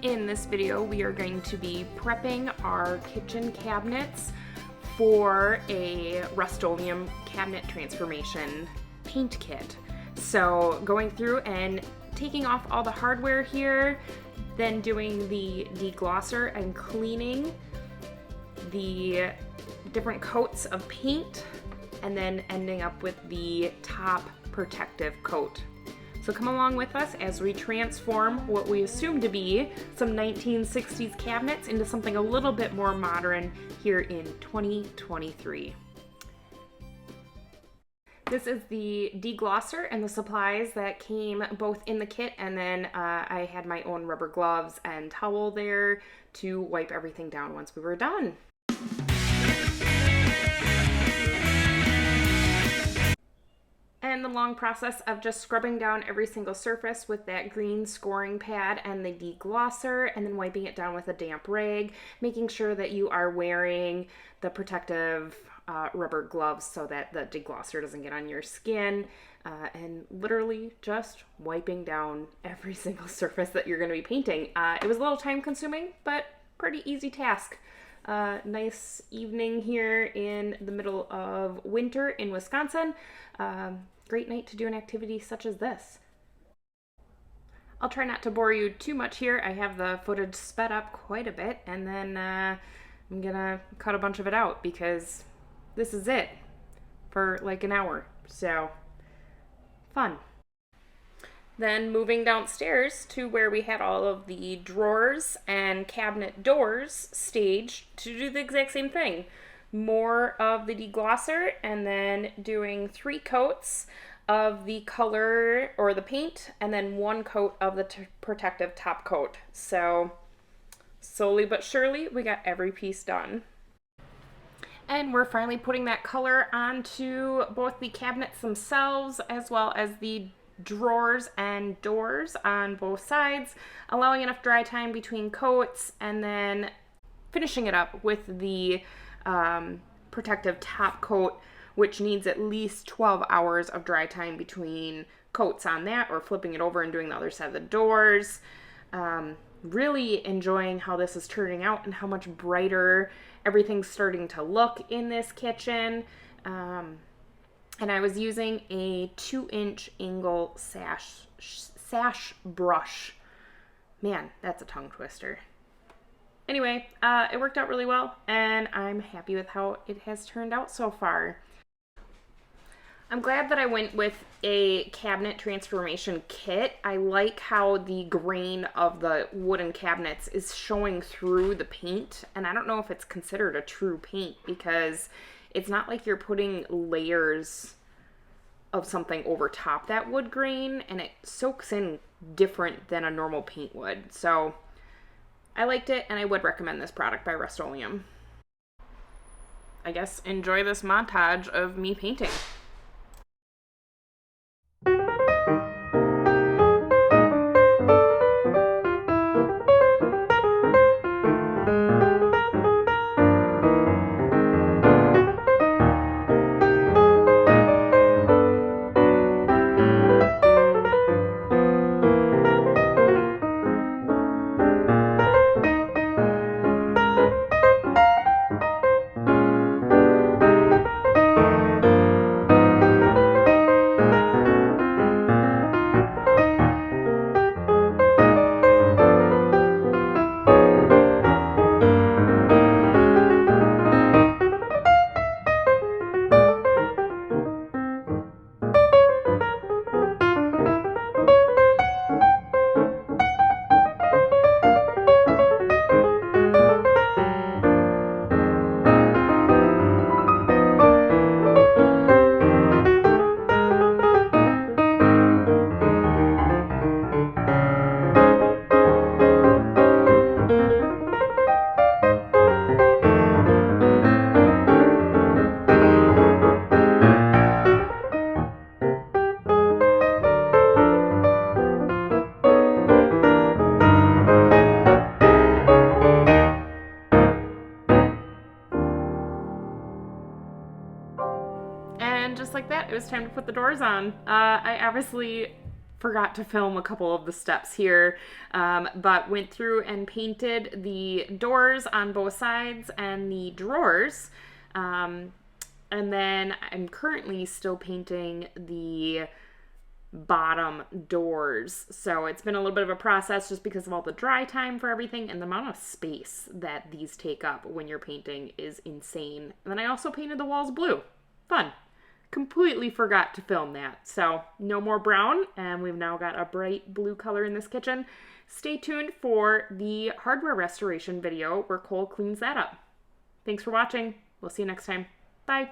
In this video, we are going to be prepping our kitchen cabinets for a Rustoleum Cabinet Transformation paint kit. So going through and taking off all the hardware here, then doing the deglosser and cleaning the different coats of paint, and then ending up with the top protective coat. So come along with us as we transform what we assume to be some 1960s cabinets into something a little bit more modern here in 2023. This is the deglosser and the supplies that came both in the kit, and then I had my own rubber gloves and towel there to wipe everything down once we were done. And the long process of just scrubbing down every single surface with that green scoring pad and the deglosser, and then wiping it down with a damp rag, making sure that you are wearing the protective rubber gloves so that the deglosser doesn't get on your skin, and literally just wiping down every single surface that you're going to be painting. It was a little time consuming, but pretty easy task. Nice evening here in the middle of winter in Wisconsin. Great night to do an activity such as this. I'll try not to bore you too much here. I have the footage sped up quite a bit, and then I'm gonna cut a bunch of it out because this is it for like an hour. So fun. Then moving downstairs to where we had all of the drawers and cabinet doors staged to do the exact same thing. More of the deglosser, and then doing 3 coats of the color or the paint, and then 1 coat of the protective top coat. So slowly but surely we got every piece done. And we're finally putting that color onto both the cabinets themselves as well as the drawers and doors on both sides, allowing enough dry time between coats, and then finishing it up with the protective top coat, which needs at least 12 hours of dry time between coats on that, or flipping it over and doing the other side of the doors. Really enjoying how this is turning out and how much brighter everything's starting to look in this kitchen. And I was using a 2-inch angle sash brush. Man, that's a tongue twister. Anyway, it worked out really well, and I'm happy with how it has turned out so far. I'm glad that I went with a cabinet transformation kit. I like how the grain of the wooden cabinets is showing through the paint, and I don't know if it's considered a true paint because it's not like you're putting layers of something over top that wood grain, and it soaks in different than a normal paint would. So I liked it, and I would recommend this product by Rustoleum. I guess enjoy this montage of me painting. And just like that, it was time to put the doors on. I obviously forgot to film a couple of the steps here, but went through and painted the doors on both sides and the drawers. And then I'm currently still painting the bottom doors. So it's been a little bit of a process just because of all the dry time for everything, and the amount of space that these take up when you're painting is insane. And then I also painted the walls blue. Fun. Completely forgot to film that. So no more brown, and we've now got a bright blue color in this kitchen. Stay tuned for the hardware restoration video where Cole cleans that up. Thanks for watching. We'll see you next time. Bye.